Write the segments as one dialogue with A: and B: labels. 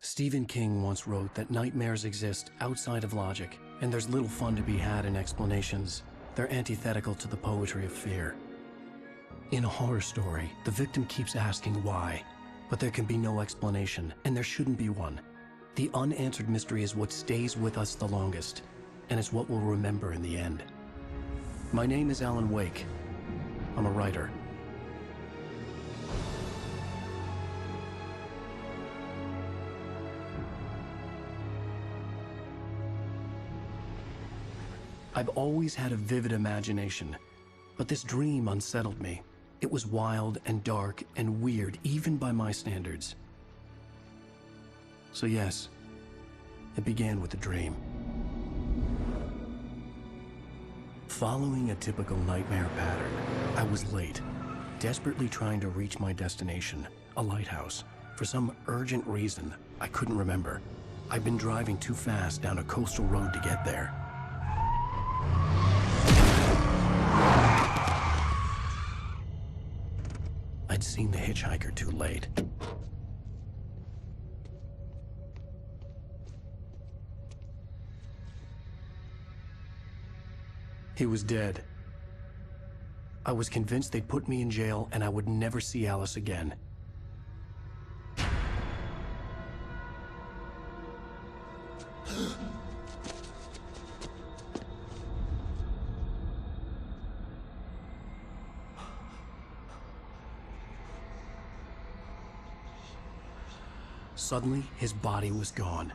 A: Stephen King once wrote that nightmares exist outside of logic, and there's little fun to be had in explanations. They're antithetical to the poetry of fear. In a horror story, the victim keeps asking why, but there can be no explanation, and there shouldn't be one. The unanswered mystery is what stays with us the longest, and it's what we'll remember in the end. My name is Alan Wake. I'm a writer. I've always had a vivid imagination, but this dream unsettled me. It was wild and dark and weird, even by my standards. So yes, it began with a dream. Following a typical nightmare pattern, I was late, desperately trying to reach my destination, a lighthouse. For some urgent reason, I couldn't remember. I'd been driving too fast down a coastal road to get there. I'd seen the hitchhiker too late. He was dead. I was convinced they'd put me in jail and I would never see Alice again. Suddenly, his body was gone.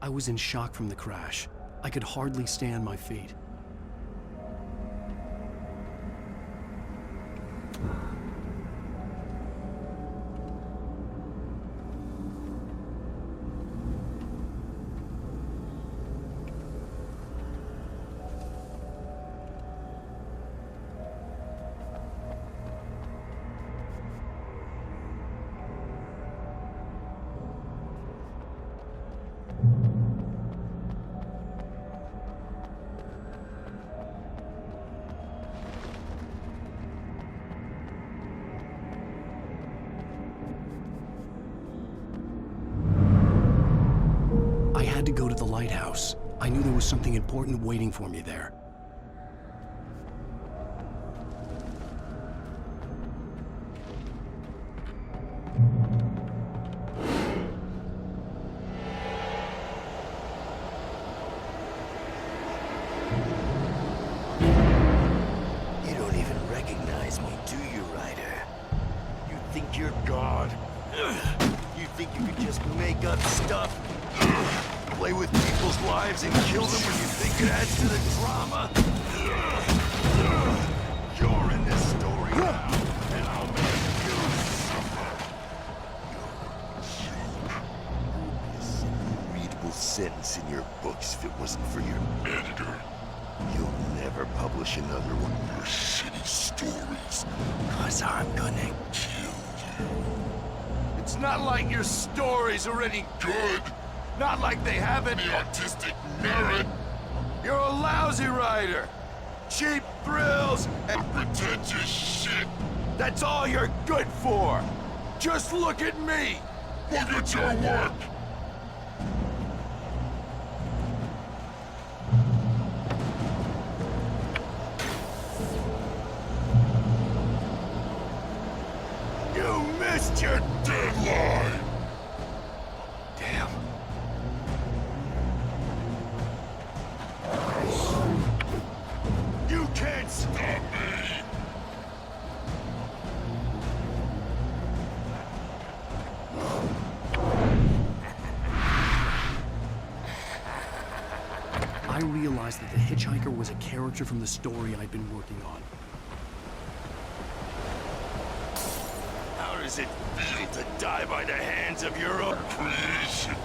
A: I was in shock from the crash. I could hardly stay on my feet. I had to go to the lighthouse. I knew there was something important waiting for me there.
B: You don't even recognize me, do you, Ryder? You think you're God? You think you can just make up stuff? Play with people's lives and kill them when you think it adds to the drama? You're in this story now, and I'll make you suffer. You'd be a simple, readable sentence in your books if it wasn't for your editor. You'll never publish another one of your shitty stories, 'cause I'm gonna kill you. It's not like your stories are any good. Not like they have any artistic merit. You're a lousy writer. Cheap thrills and pretentious shit. That's all you're good for. Just look at me. Look at your work. You missed your deadline. Damn. You can't stop me!
A: I realized that the hitchhiker was a character from the story I'd been working on.
B: How does it feel to die by the hands of your own creation?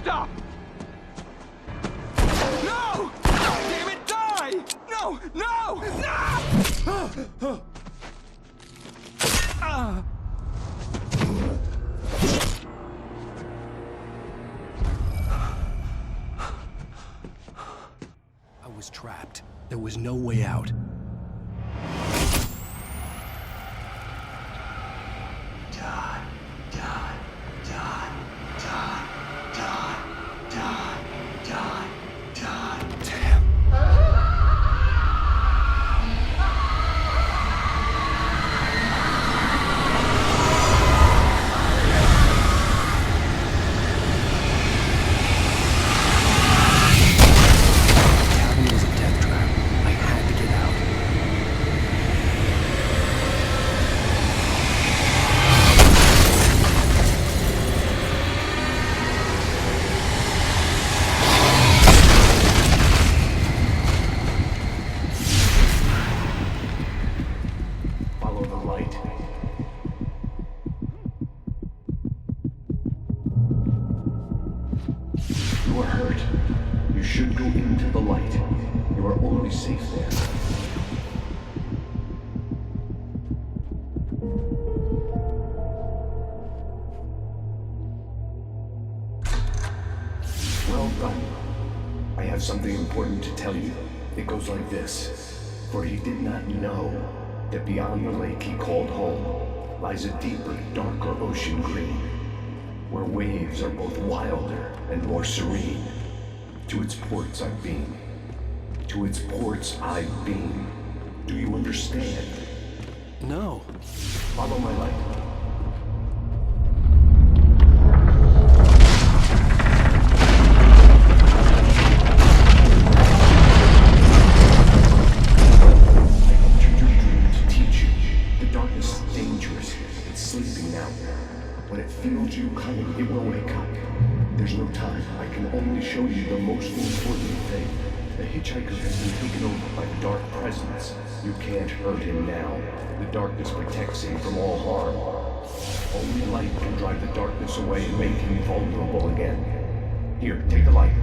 C: Stop! No! Damn it, die! No! No! No!
A: I was trapped. There was no way out.
D: You are hurt. You should go into the light. You are only safe there. Well done. I have something important to tell you. It goes like this. For he did not know that beyond the lake he called home lies a deeper, darker ocean green, where waves are both wilder and more serene. To its ports I've been. To its ports I've been. Do you understand?
A: No.
D: Follow my light. When it feels you coming, it will wake up. There's no time. I can only show you the most important thing. The hitchhiker has been taken over by the dark presence. You can't hurt him now. The darkness protects him from all harm. Only light can drive the darkness away and make him vulnerable again. Here, take the light.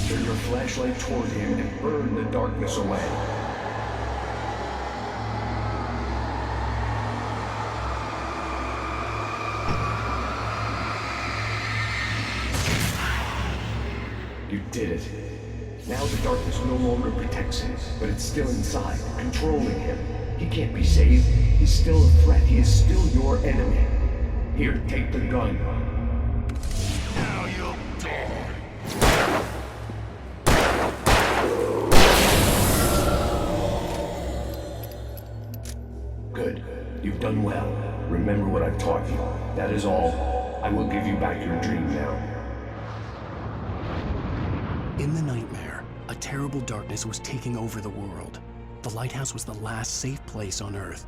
D: Turn your flashlight toward him and burn the darkness away. You did it. Now the darkness no longer protects him, but it's still inside, controlling him. He can't be saved. He's still a threat. He is still your enemy. Here, take the gun.
B: Now you'll die.
D: Good. You've done well. Remember what I've taught you. That is all. I will give you back your dream now.
A: In the nightmare, a terrible darkness was taking over the world. The lighthouse was the last safe place on Earth.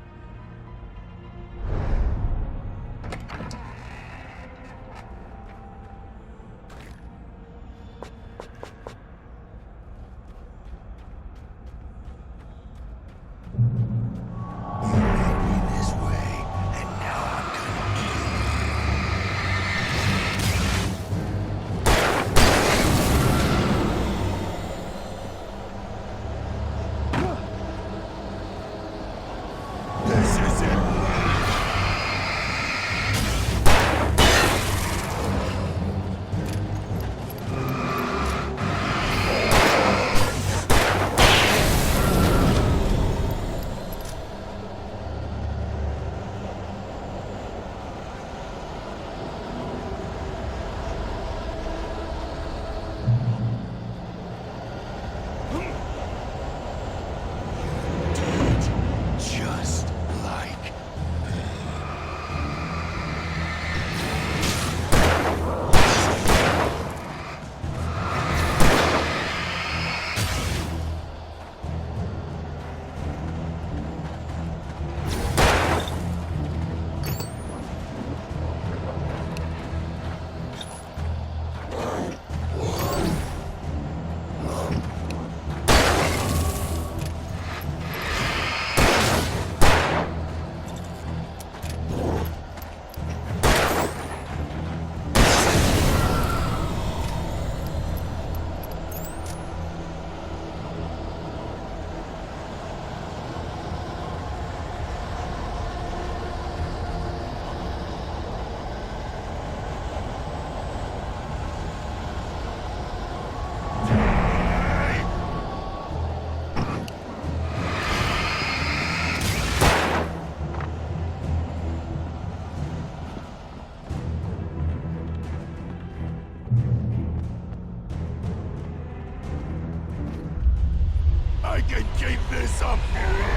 B: up forever!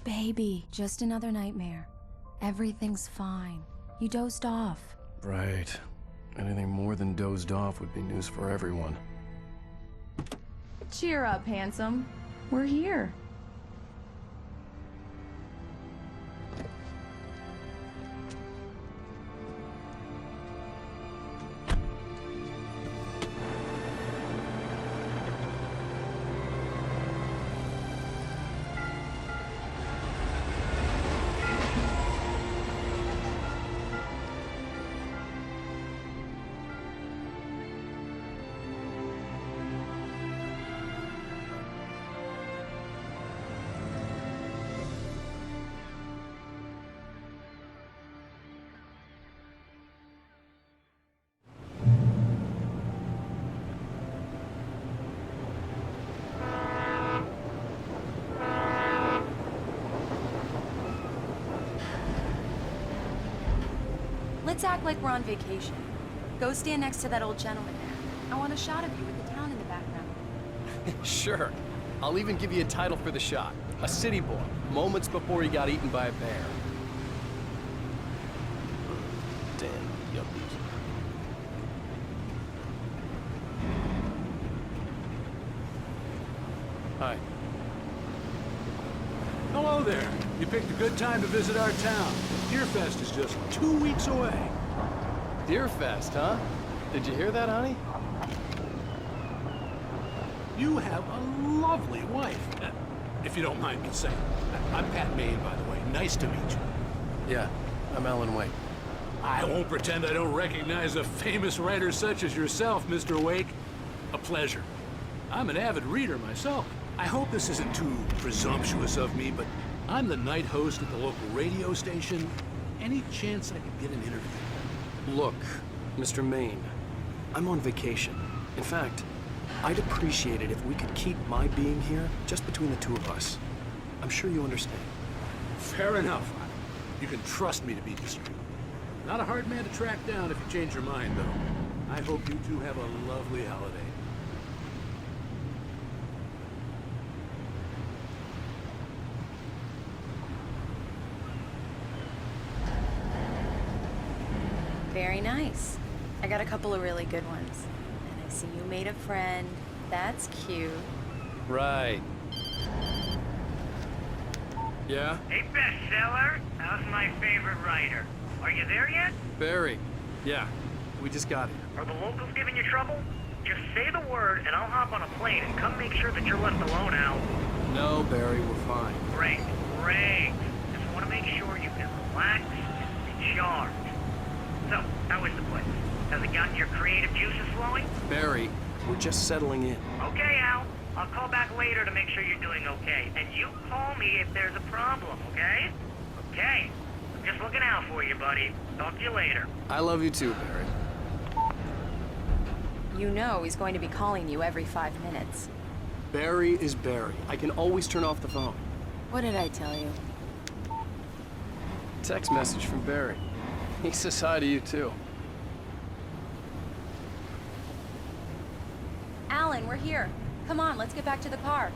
E: Baby, just another nightmare. Everything's fine. You dozed off.
A: Right. Anything more than dozed off would be news for everyone.
E: Cheer up, handsome. We're here. Let's act like we're on vacation. Go stand next to that old gentleman there. I want a shot of you with the town in the background.
F: Sure. I'll even give you a title for the shot. A city boy, moments before he got eaten by a bear.
B: Damn yuppies.
F: Hi.
G: Hello there. You picked a good time to visit our town. Deerfest is just 2 weeks away.
F: Deerfest, huh? Did you hear that, honey?
G: You have a lovely wife. If you don't mind me saying. I'm Pat Maine, by the way. Nice to meet you.
F: Yeah, I'm Alan Wake.
G: I won't pretend I don't recognize a famous writer such as yourself, Mr. Wake. A pleasure. I'm an avid reader myself. I hope this isn't too presumptuous of me, but I'm the night host at the local radio station. Any chance I could get an interview?
A: Look, Mr. Maine, I'm on vacation. In fact, I'd appreciate it if we could keep my being here just between the two of us. I'm sure you understand.
G: Fair enough. You can trust me to be discreet. Not a hard man to track down if you change your mind, though. I hope you two have a lovely holiday.
E: Very nice. I got a couple of really good ones. And I see you made a friend. That's cute.
F: Right. Yeah?
H: Hey, bestseller, how's my favorite writer? Are you there yet?
F: Barry. Yeah, we just got here.
H: Are the locals giving you trouble? Just say the word and I'll hop on a plane and come make sure that you're left alone, Al.
F: No, Barry, we're fine.
H: Great, great. Just want to make sure you can relax and recharge. So, how is the place? Has it gotten your creative juices flowing?
A: Barry, we're just settling in.
H: Okay, Al. I'll call back later to make sure you're doing okay. And you call me if there's a problem, okay? Okay. I'm just looking out for you, buddy. Talk to you later.
F: I love you too, Barry.
E: You know he's going to be calling you every 5 minutes.
A: Barry is Barry. I can always turn off the phone.
E: What did I tell you?
F: Text message from Barry. He says hi to you too.
E: fine, we're here. Come on, let's get back to the car.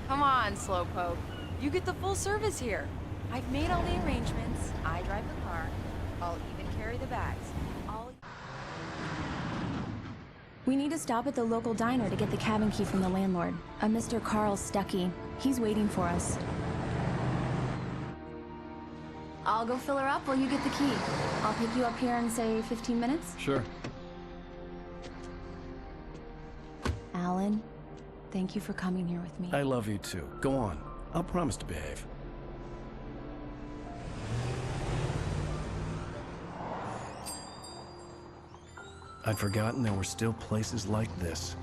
E: Come on, Slowpoke. You get the full service here. I've made all the arrangements. I drive the car. I'll even carry the bags.
I: We need to stop at the local diner to get the cabin key from the landlord, a Mr. Carl Stuckey. He's waiting for us. I'll go fill her up while you get the key. I'll pick you up here in, say, 15 minutes?
A: Sure.
I: Alan, thank you for coming here with me.
A: I love you too. Go on. I'll promise to behave. I'd forgotten there were still places like this.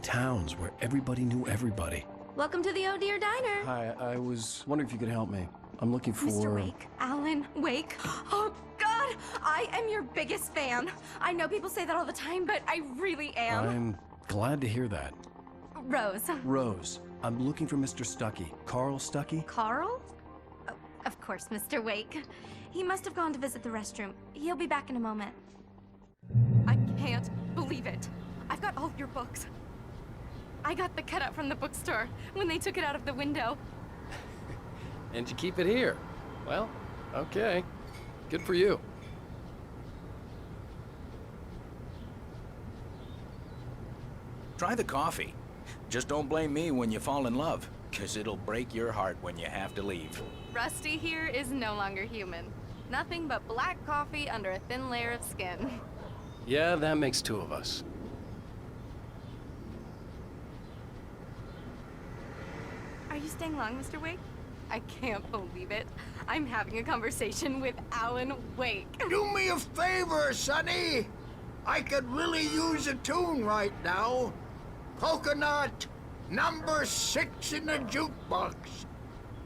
A: Towns where everybody knew everybody.
I: Welcome to the Oh Dear Diner.
A: Hi, I was wondering if you could help me. I'm looking for...
J: Mr. Wake, Alan Wake. Oh, God, I am your biggest fan. I know people say that all the time, but I really am.
A: I'm glad to hear that.
J: Rose.
A: Rose, I'm looking for Mr. Stuckey. Carl Stuckey?
J: Carl? Oh, of course, Mr. Wake. He must have gone to visit the restroom. He'll be back in a moment. I can't believe it. I've got all of your books. I got the cutout from the bookstore when they took it out of the window.
F: And you keep it here. Well, okay. Good for you.
K: Try the coffee. Just don't blame me when you fall in love, 'cause it'll break your heart when you have to leave.
J: Rusty here is no longer human. Nothing but black coffee under a thin layer of skin.
F: Yeah, that makes two of us.
J: Are you staying long, Mr. Wake? I can't believe it. I'm having a conversation with Alan Wake.
L: Do me a favor, Sonny. I could really use a tune right now. Coconut, number 6 in the jukebox.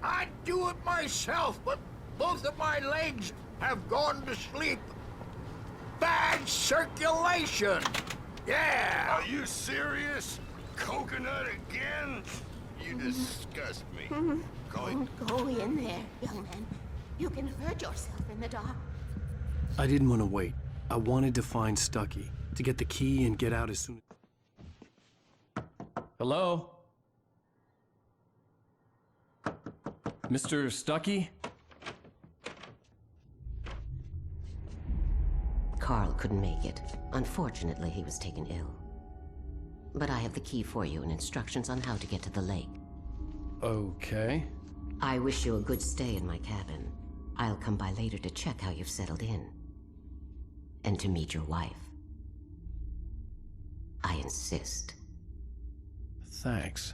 L: I'd do it myself, but both of my legs have gone to sleep. Bad circulation. Yeah.
B: Are you serious? Coconut again? You disgust me.
M: Go in there, young man. You can hurt yourself in the dark.
A: I didn't want to wait. I wanted to find Stuckey, to get the key and get out as soon as... Hello? Mr. Stuckey?
M: Carl couldn't make it. Unfortunately, he was taken ill. But I have the key for you and instructions on how to get to the lake.
A: Okay.
M: I wish you a good stay in my cabin. I'll come by later to check how you've settled in. And to meet your wife. I insist.
A: Thanks.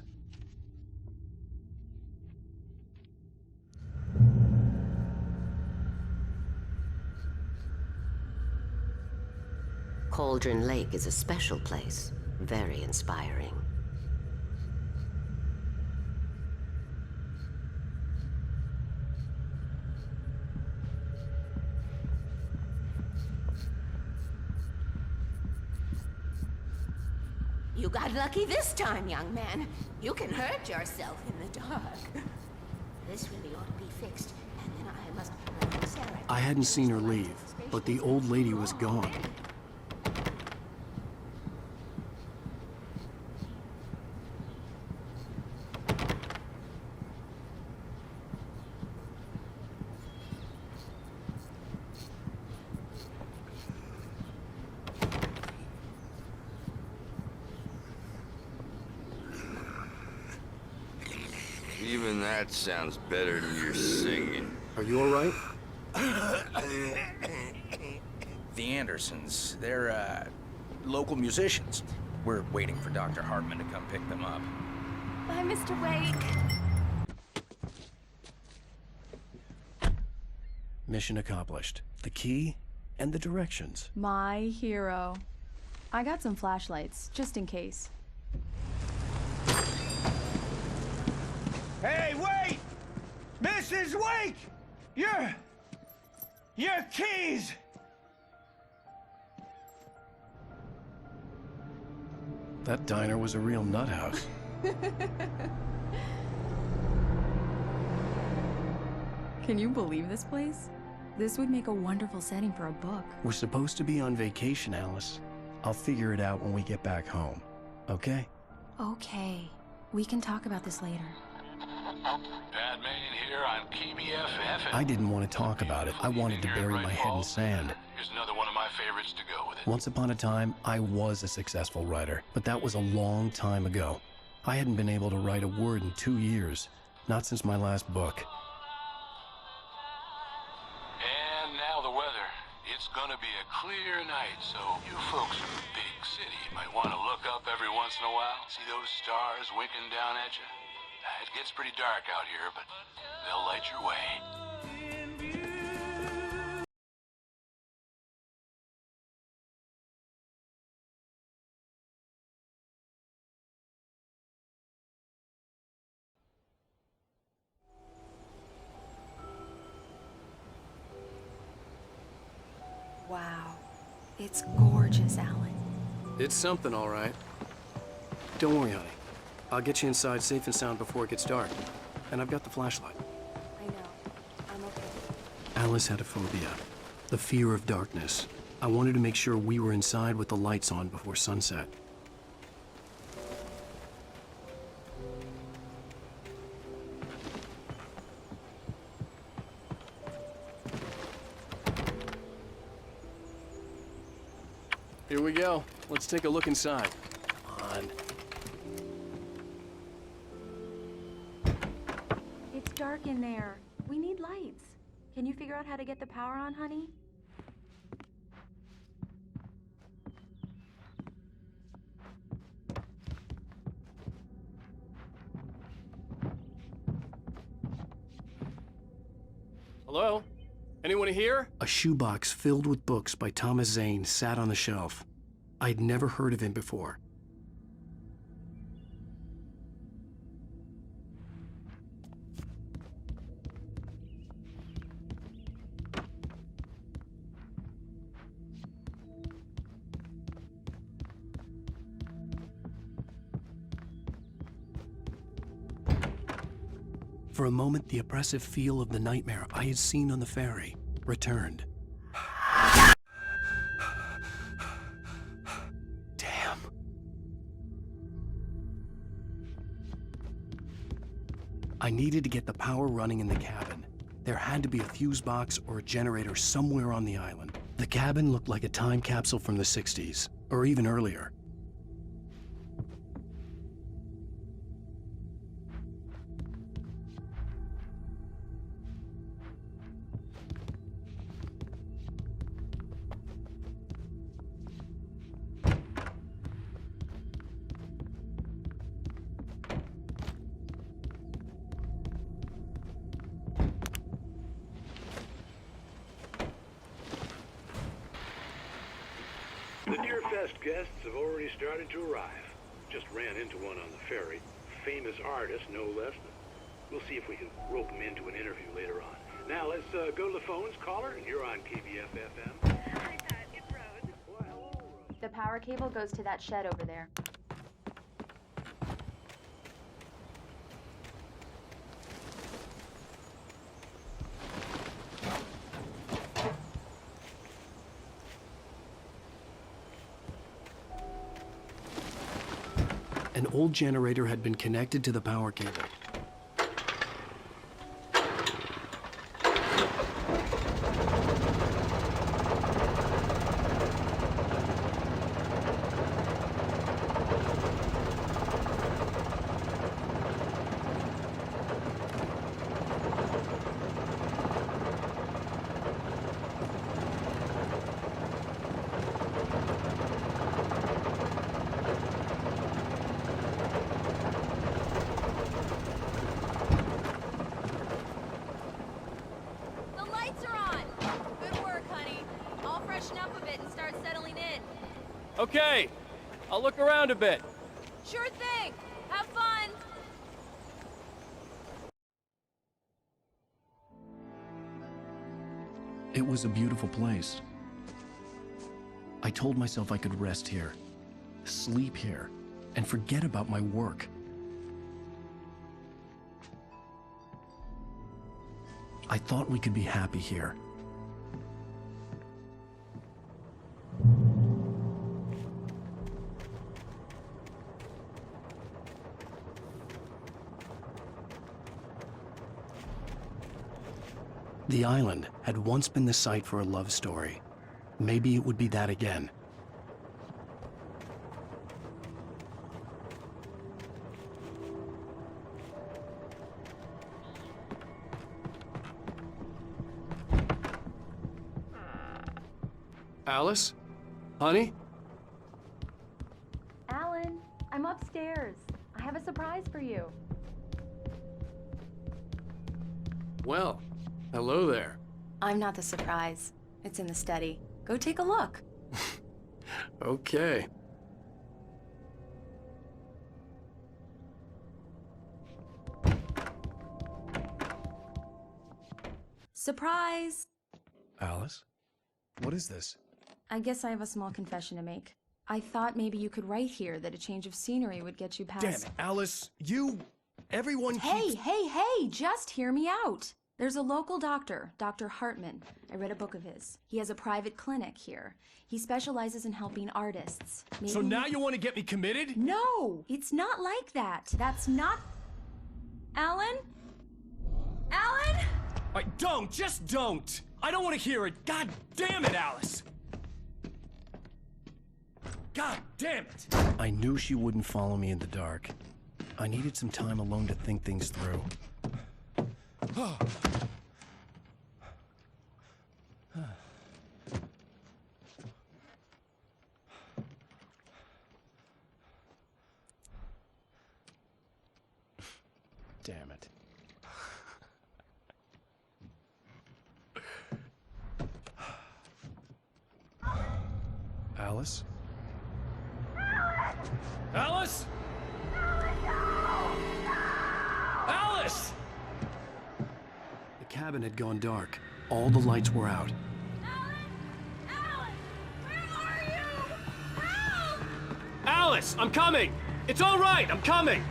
M: Cauldron Lake is a special place. Very inspiring.
N: You got lucky this time, young man. You can hurt yourself in the dark. This really ought to be fixed, and then I must... Sarah...
A: I hadn't seen her leave, but the old lady was gone.
B: Even that sounds better than your singing.
A: Are you all right?
K: The Andersons, they're, local musicians. We're waiting for Dr. Hartman to come pick them up.
J: Bye, Mr. Wake.
A: Mission accomplished. The key and the directions.
I: My hero. I got some flashlights, just in case.
C: Hey, wait! Mrs. Wake! Your keys!
A: That diner was a real nut house.
I: Can you believe this place? This would make a wonderful setting for a book.
A: We're supposed to be on vacation, Alice. I'll figure it out when we get back home, okay?
I: Okay. We can talk about this later.
G: Bad man here on KBFF.
A: I didn't want to talk about it. I wanted to bury my head in sand.
G: Here's another one of my favorites to go with it.
A: Once upon a time, I was a successful writer, but that was a long time ago. I hadn't been able to write a word in 2 years, not since my last book.
G: And now the weather. It's gonna be a clear night, so you folks in the big city might want to look up every once in a while. See those stars winking down at you? It gets pretty dark out here, but they'll light your way.
I: Wow. It's gorgeous, Alan.
F: It's something, all right. Don't worry, honey. I'll get you inside safe and sound before it gets dark. And I've got the flashlight.
E: I know. I'm okay.
A: Alice had a phobia, the fear of darkness. I wanted to make sure we were inside with the lights on before sunset.
F: Here we go. Let's take a look inside. Come on.
I: It's dark in there. We need lights. Can you figure out how to get the power on, honey?
F: Hello? Anyone here?
A: A shoebox filled with books by Thomas Zane sat on the shelf. I'd never heard of him before. For a moment, the oppressive feel of the nightmare I had seen on the ferry returned. Damn. I needed to get the power running in the cabin. There had to be a fuse box or a generator somewhere on the island. The cabin looked like a time capsule from the 60s, or even earlier.
O: The Deerfest guests have already started to arrive. Just ran into one on the ferry. Famous artist, no less. We'll see if we can rope him into an interview later on. Now, let's go to the phones. Caller, and you're on KBFFM.
J: Hi, Pat. It's Rose.
O: Well, hello, Rose.
I: The power cable goes to that shed over there.
A: An old generator had been connected to the power cable.
F: Okay, I'll look around a bit.
E: Sure thing. Have fun.
A: It was a beautiful place. I told myself I could rest here, sleep here, and forget about my work. I thought we could be happy here. The island had once been the site for a love story. Maybe it would be that again.
F: Alice? Honey?
I: Alan, I'm upstairs. I have a surprise for you.
F: Well, hello there.
E: I'm not the surprise. It's in the study. Go take a look.
F: Okay.
I: Surprise!
A: Alice? What is this?
I: I guess I have a small confession to make. I thought maybe you could write here that a change of scenery would get you past...
A: Damn it, Alice! Everyone keeps...
I: Hey! Just hear me out! There's a local doctor, Dr. Hartman. I read a book of his. He has a private clinic here. He specializes in helping artists. Maybe...
A: So now you want to get me committed?
I: No! It's not like that. That's not... Alan? Alan?
A: Just don't! I don't want to hear it! God damn it, Alice! God damn it! I knew she wouldn't follow me in the dark. I needed some time alone to think things through. Damn it. Alice? Alice? Alice!
F: The cabin had gone dark. All the lights were out. Alice, I'm coming! It's all right, I'm coming!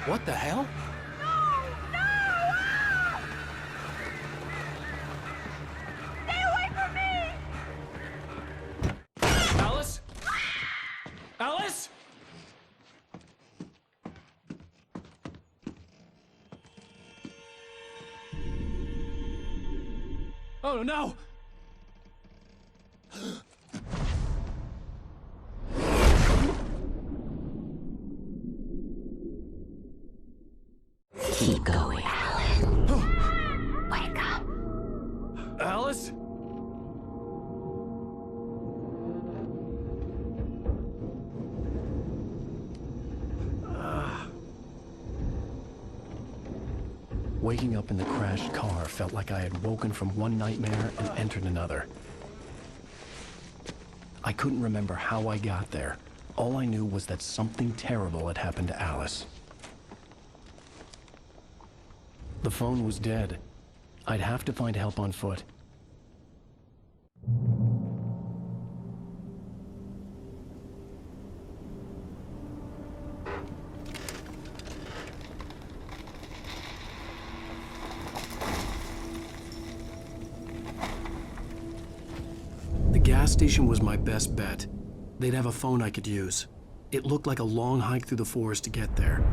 F: What the hell?
C: Stay away from me!
A: Alice? Alice? Oh no!
M: Keep going, Alan. Wake up.
A: Alice? Waking up in the crashed car felt like I had woken from one nightmare and entered another. I couldn't remember how I got there. All I knew was that something terrible had happened to Alice. The phone was dead. I'd have to find help on foot. The gas station was my best bet. They'd have a phone I could use. It looked like a long hike through the forest to get there.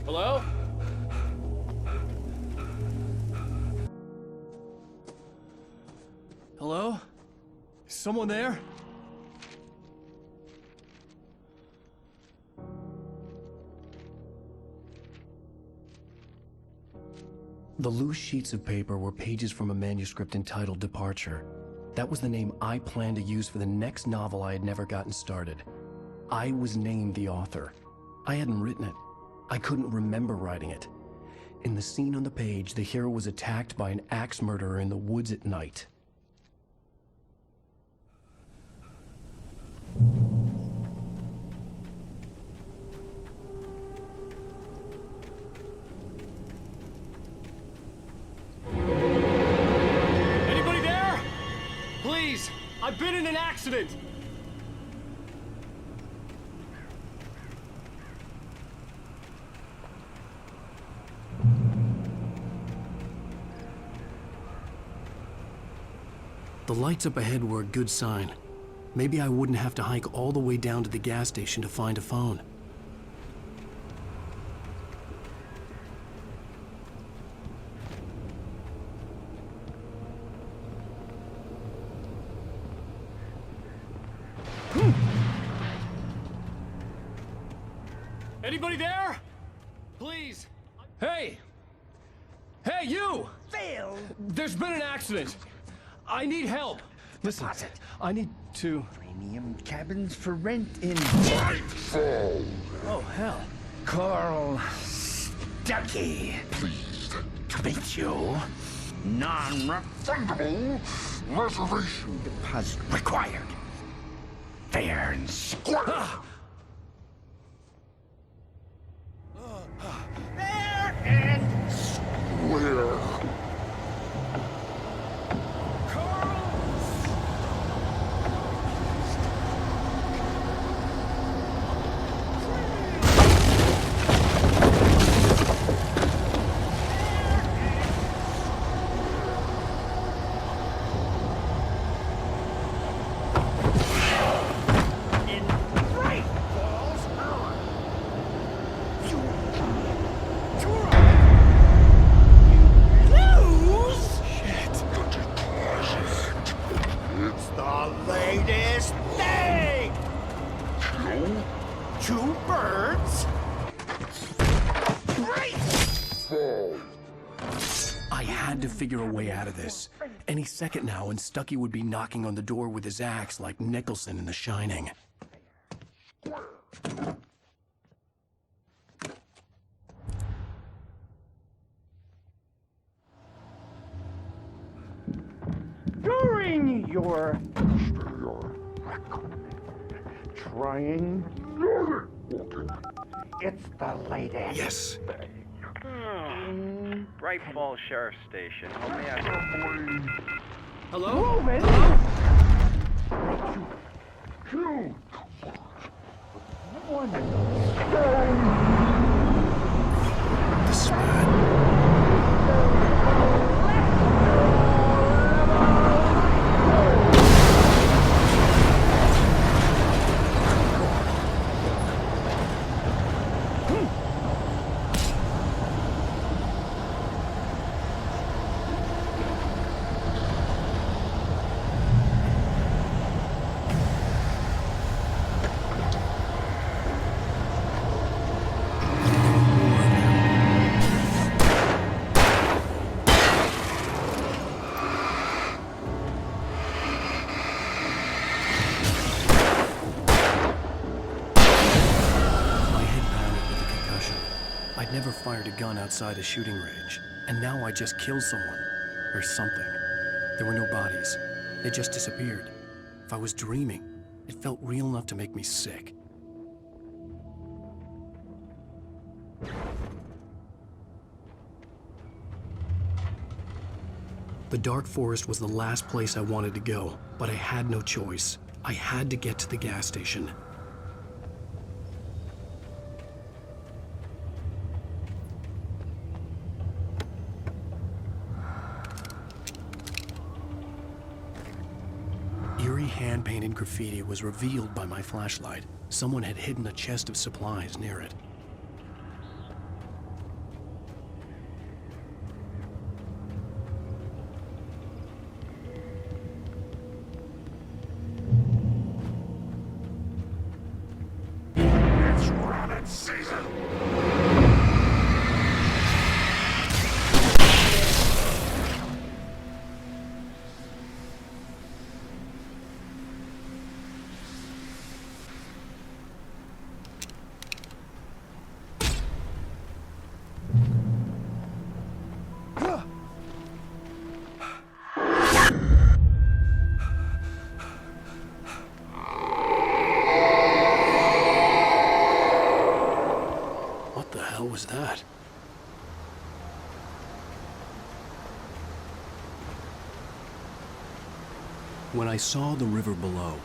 F: Hello?
A: Hello? Is someone there? The loose sheets of paper were pages from a manuscript entitled Departure. That was the name I planned to use for the next novel I had never gotten started. I was named the author. I hadn't written it. I couldn't remember writing it. In the scene on the page, the hero was attacked by an axe murderer in the woods at night.
P: Anybody there? Please, I've been in an accident.
A: The lights up ahead were a good sign. Maybe I wouldn't have to hike all the way down to the gas station to find a phone.
P: Anybody there? Please. Hey! Hey, you!
L: Phil!
P: There's been an accident. I need help.
A: Listen, I need to...
L: Premium cabins for rent in...
B: Nightfall!
A: Oh, hell.
L: Carl Stuckey.
B: Pleased
L: To meet you. Non-refundable
B: reservation
L: deposit required. Fair and square. Fair and
B: square.
A: Figure a way out of this. Any second now, and Stuckey would be knocking on the door with his axe like Nicholson in The Shining.
L: During your trying, it's the latest.
A: Yes.
Q: Bright Falls Sheriff Station. How may I help?
P: Hello?
L: Move it!
A: This is bad. Fired a gun outside a shooting range, and now I just killed someone. Or something. There were no bodies. They just disappeared. If I was dreaming, it felt real enough to make me sick. The dark forest was the last place I wanted to go, but I had no choice. I had to get to the gas station. Hand-painted graffiti was revealed by my flashlight. Someone had hidden a chest of supplies near it.
B: It's rabbit season!
F: was that? When I saw the river below,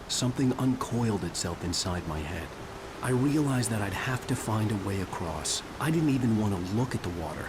F: something uncoiled itself inside my head. I realized that I'd have to find a way across. I didn't even want to look at the water.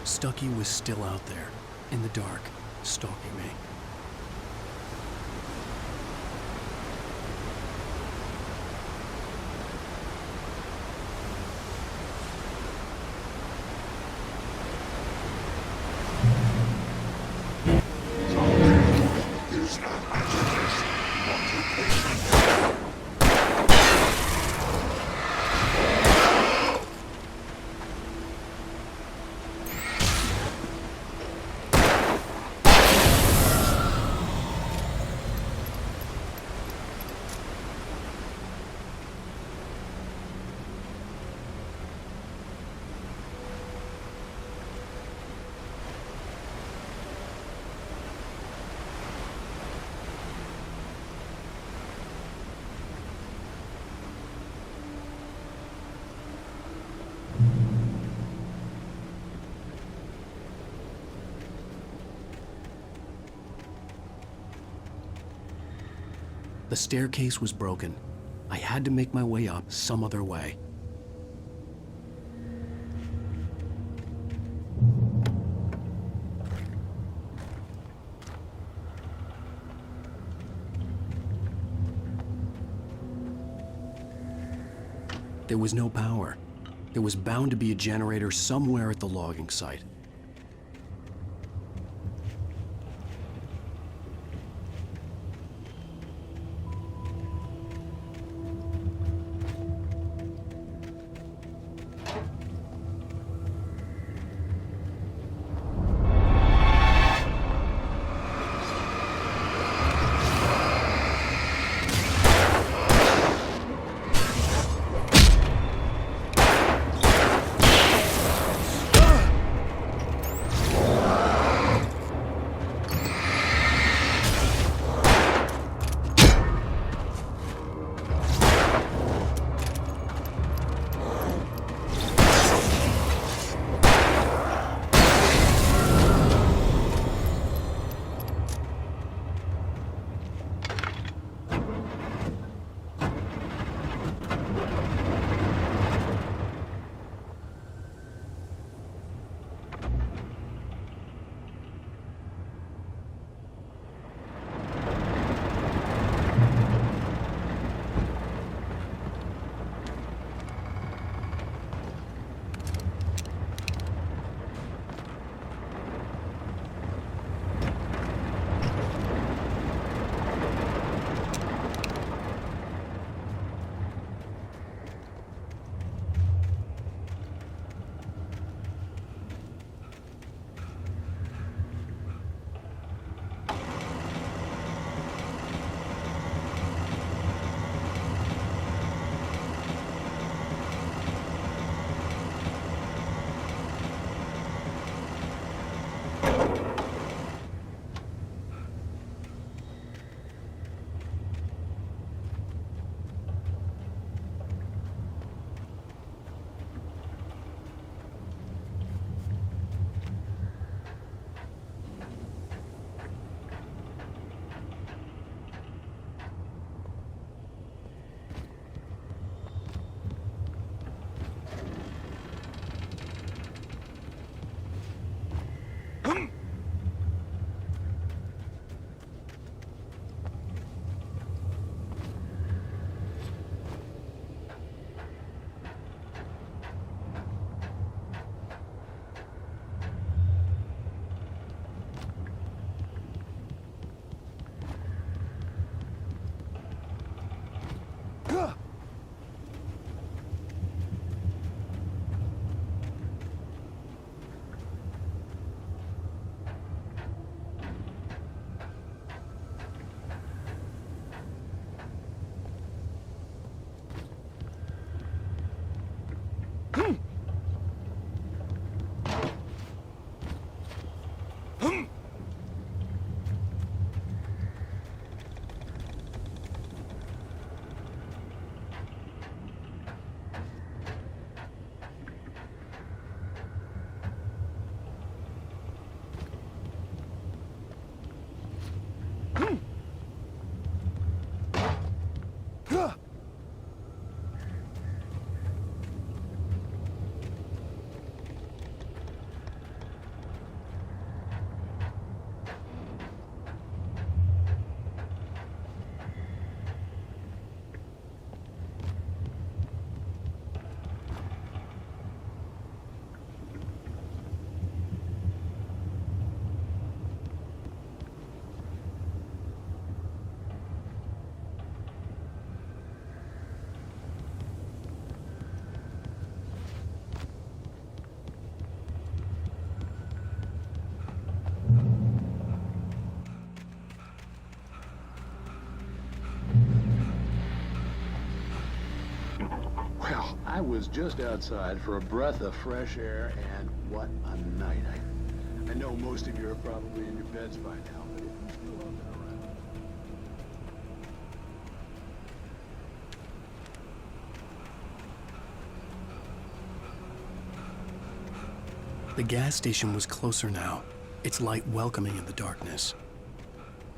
F: Stucky was still out there, in the dark, stalking me. The staircase was broken. I had to make my way up some other way. There was no power. There was bound to be a generator somewhere at the logging site.
O: I was just outside for a breath of fresh air, and what a night. I know most of you are probably in your beds by now, but if you're still up and around...
A: The gas station was closer now, its light welcoming in the darkness.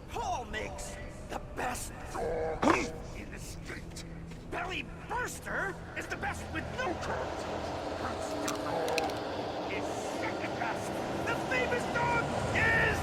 L: Paul makes the best dog in the state. Belly Burster is the best with no curves. Monster Dog is second best. The famous dog is...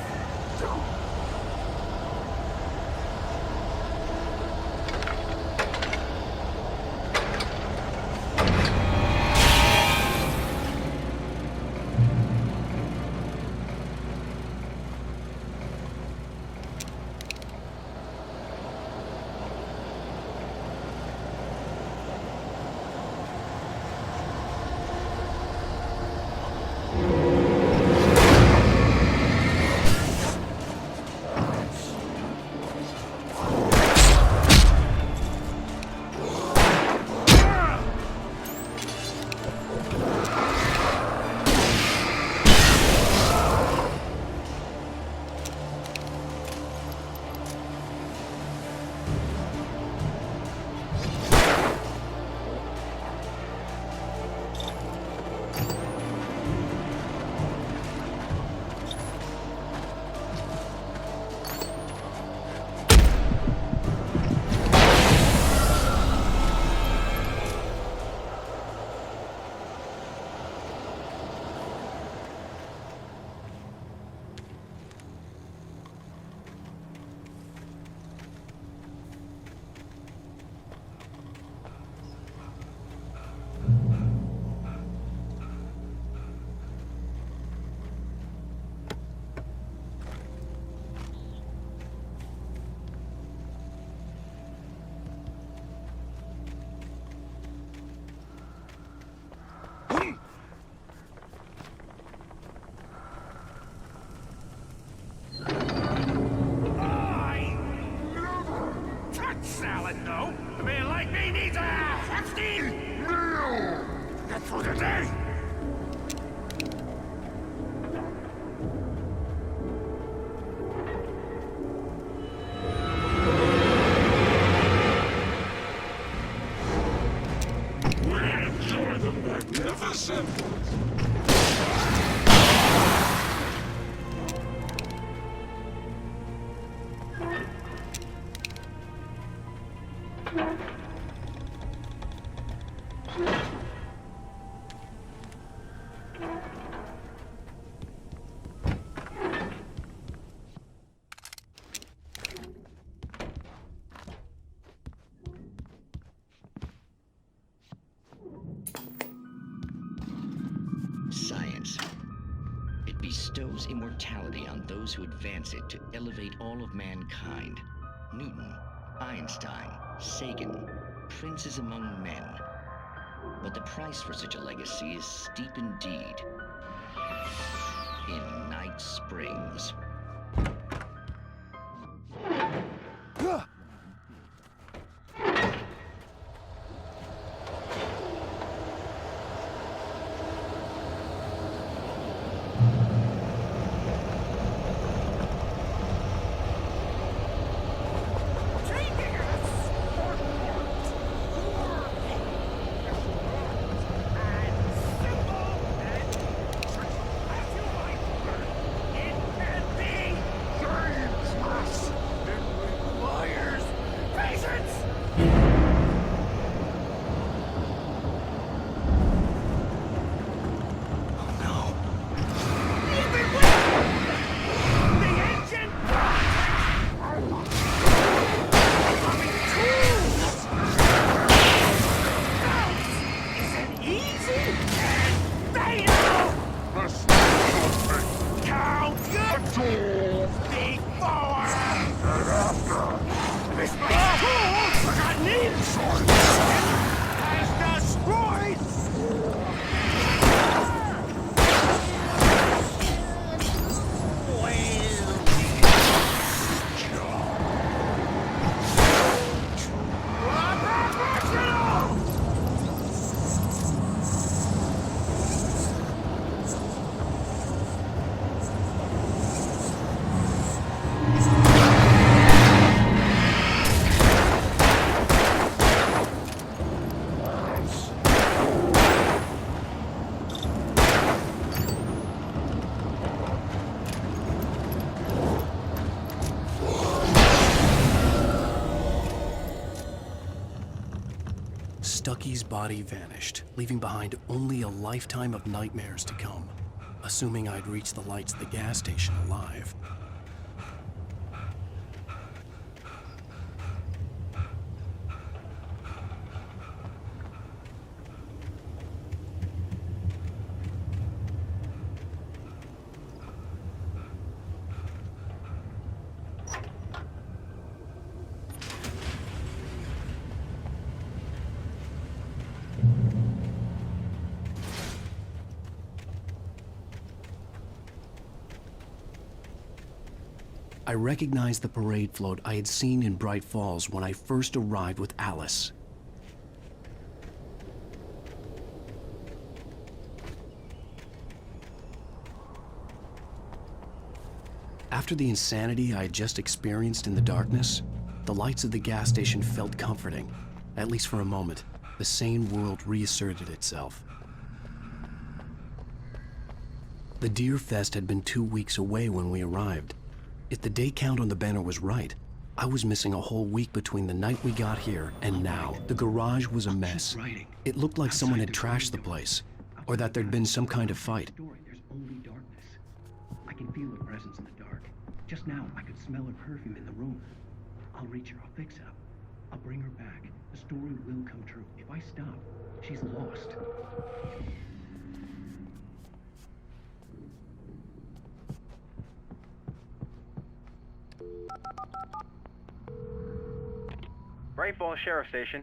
R: Science. It bestows immortality on those who advance it to elevate all of mankind. Newton, Einstein, Sagan, princes among men. But the price for such a legacy is steep indeed. In Night Springs.
F: Stucky's body vanished, leaving behind only a lifetime of nightmares to come, assuming I'd reach the lights of the gas station alive. I recognized the parade float I had seen in Bright Falls when I first arrived with Alice. After the insanity I had just experienced in the darkness, the lights of the gas station felt comforting, at least for a moment. The sane world reasserted itself. The Deer Fest had been 2 weeks away when we arrived. If the day count on the banner was right, I was missing a whole week between the night we got here and now. The garage was a mess. It looked like someone had trashed the place, or that there'd been some kind of fight.
S: There's only darkness. I can feel a presence in the dark. Just now, I could smell her perfume in the room. I'll reach her. I'll fix it up. I'll bring her back. The story will come true. If I stop, she's lost.
Q: Bright Falls Sheriff Station.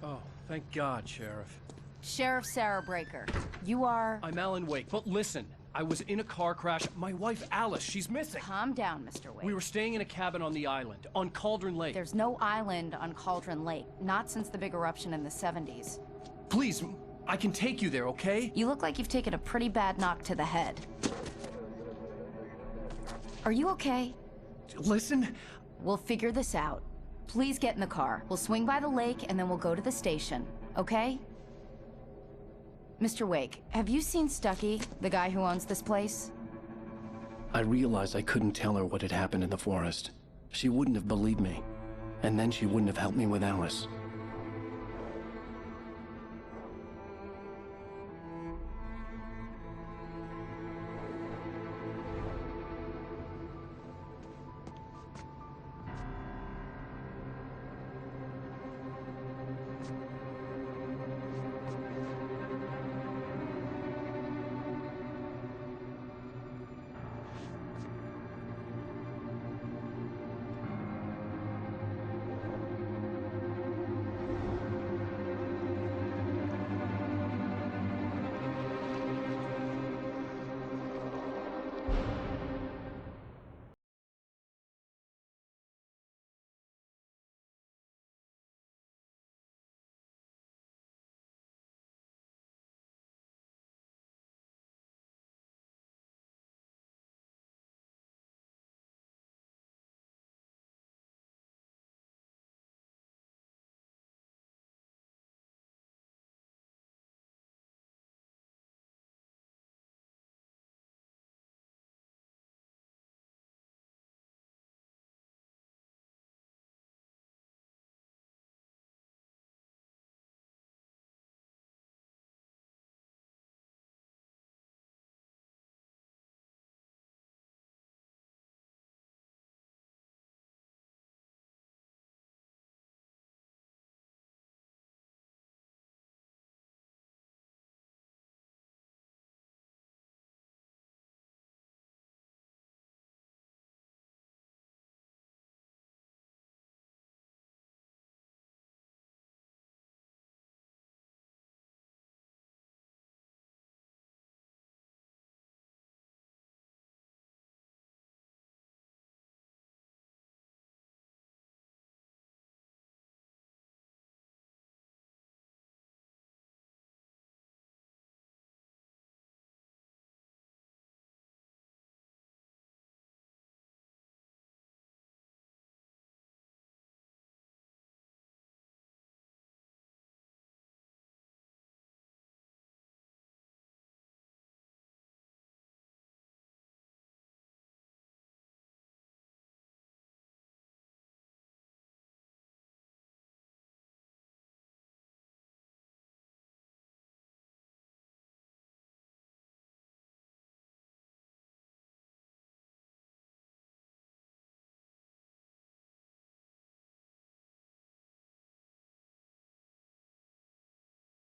A: Oh, thank God, Sheriff.
E: Sheriff Sarah Breaker. You are...
A: I'm Alan Wake, but listen. I was in a car crash. My wife, Alice, she's missing.
E: Calm down, Mr. Wake.
A: We were staying in a cabin on the island, on Cauldron Lake.
E: There's no island on Cauldron Lake. Not since the big eruption in the 70s.
A: Please, I can take you there, okay?
E: You look like you've taken a pretty bad knock to the head. Are you okay?
A: Listen.
E: We'll figure this out. Please get in the car. We'll swing by the lake and then we'll go to the station, okay? Mr. Wake, have you seen Stucky, the guy who owns this place?
F: I realized I couldn't tell her what had happened in the forest. She wouldn't have believed me. And then she wouldn't have helped me with Alice.